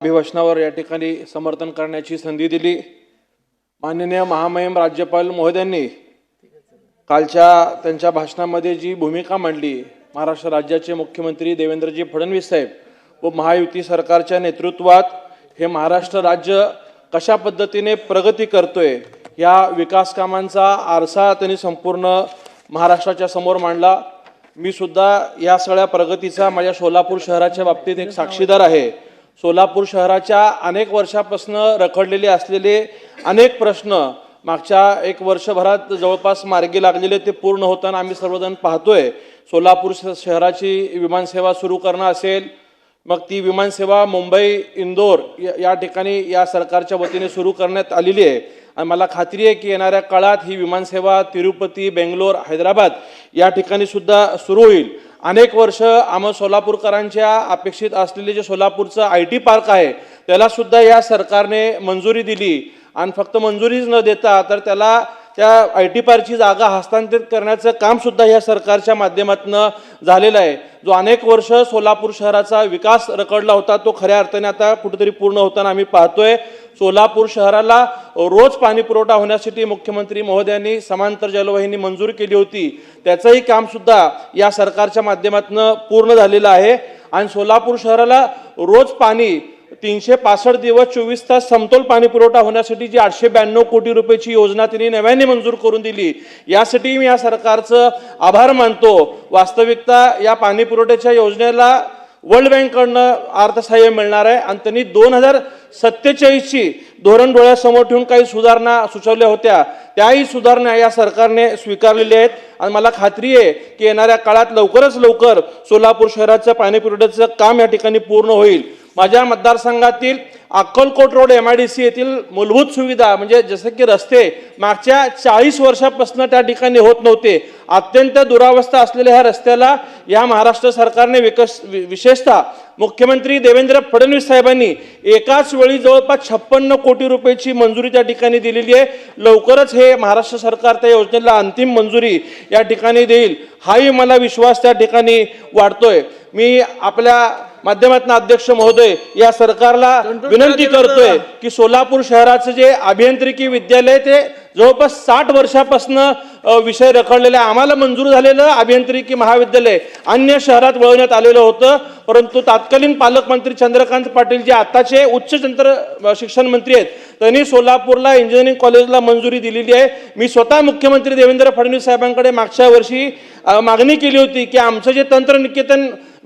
अभिभाषणावर या ठिकाणी समर्थन करण्याची संधी दिली। माननीय महामहिम राज्यपाल महोदयांनी कालच्या त्यांच्या भाषणामध्ये जी भूमिका मांडली, महाराष्ट्र राज्याचे मुख्यमंत्री देवेंद्रजी फडणवीस साहेब व महायुती सरकारच्या नेतृत्वात हे महाराष्ट्र राज्य कशा पद्धतीने प्रगती करतोय या विकास कामांचा आरसा त्यांनी संपूर्ण महाराष्ट्राच्या समोर मांडला। मी सुद्धा या सगळ्या प्रगतीचा माझ्या सोलापूर शहराच्या बाबतीत एक साक्षीदार आहे। सोलापूर शहराच्या अनेक वर्षापासून रखडलेले असलेले अनेक प्रश्न मागच्या एक वर्षभरात जवळपास मार्गी लागलेले ते पूर्ण होताना आम्ही सर्वजण पाहतोय। सोलापूर शहराची विमानसेवा सुरू करणं असेल, मग ती विमानसेवा मुंबई इंदोर या ठिकाणी या सरकारच्या वतीने सुरू करण्यात आलेली आहे आणि मला खात्री आहे की येणाऱ्या काळात ही विमानसेवा तिरुपती, बेंगलोर, हैदराबाद या ठिकाणी सुद्धा सुरू होईल। अनेक वर्ष आम्हा सोलापूरकरांच्या अपेक्षित असलेले जे सोलापूरचं IT पार्क आहे त्याला सुद्धा या सरकारने मंजुरी दिली आणि फक्त मंजुरीच न देता तर त्याला त्या IT पार्कची जागा हस्तांतरित करण्याचं काम सुद्धा या सरकारच्या माध्यमातून झालेलं आहे। जो अनेक वर्ष सोलापूर शहराचा विकास रखडला होता तो खऱ्या अर्थाने आता कुठेतरी पूर्ण होताना आम्ही पाहतोय। सोलापूर शहराला रोज पाणी पुरवठा होण्यासाठी मुख्यमंत्री महोदयांनी समांतर जलवाहिनी मंजूर केली होती, त्याचंही काम सुद्धा या सरकारच्या माध्यमातून पूर्ण झालेलं आहे आणि सोलापूर शहराला रोज पाणी 365 दिवस 24 तास समतोल पाणी पुरवठा होण्यासाठी जी 892 कोटी रुपयाची योजना त्यांनी नव्याने मंजूर करून दिली, यासाठी मी या सरकारचं आभार मानतो। वास्तविकता या पाणी पुरवठ्याच्या योजनेला वर्ल्ड बँककडनं अर्थसहाय्य मिळणार आहे आणि त्यांनी 2047ची धोरण डोळ्यासमोर ठेवून काही सुधारणा सुचवल्या होत्या, त्याही सुधारणा या सरकारने स्वीकारलेल्या आहेत आणि मला खात्री आहे की येणाऱ्या काळात लवकरच लवकर सोलापूर शहराचं पाणी पुरवठ्याचं काम या ठिकाणी पूर्ण होईल। माझ्या मतदारसंघातील अक्कलकोट रोड MIDC येथील मूलभूत सुविधा म्हणजे जसे की रस्ते मागच्या 40 वर्षापासून त्या ठिकाणी होत नव्हते, अत्यंत दुरावस्था असलेल्या ह्या रस्त्याला या महाराष्ट्र सरकारने विशेषतः मुख्यमंत्री देवेंद्र फडणवीस साहेबांनी एकाच वेळी जवळपास 56 कोटी रुपयाची मंजुरी त्या ठिकाणी दिलेली आहे। लवकरच हे महाराष्ट्र सरकार त्या योजनेला अंतिम मंजुरी या ठिकाणी देईल, हाही मला विश्वास त्या ठिकाणी वाढतोय। मी आपल्या माध्यमातून अध्यक्ष महोदय या सरकारला विनंती करतोय की सोलापूर शहराचं जे अभियांत्रिकी विद्यालय ते जवळपास 60 वर्षापासून विषय रखडलेला आहे। आम्हाला मंजूर झालेलं अभियांत्रिकी महाविद्यालय अन्य शहरात वळवण्यात आलेलं होतं, परंतु तत्कालीन पालकमंत्री चंद्रकांत पाटील जे आताचे उच्च तंत्र शिक्षण मंत्री आहेत त्यांनी सोलापूरला इंजिनिअरिंग कॉलेजला मंजुरी दिलेली आहे। मी स्वतः मुख्यमंत्री देवेंद्र फडणवीस साहेबांकडे मागच्या वर्षी मागणी केली होती की आमचं जे तंत्रनिकेतन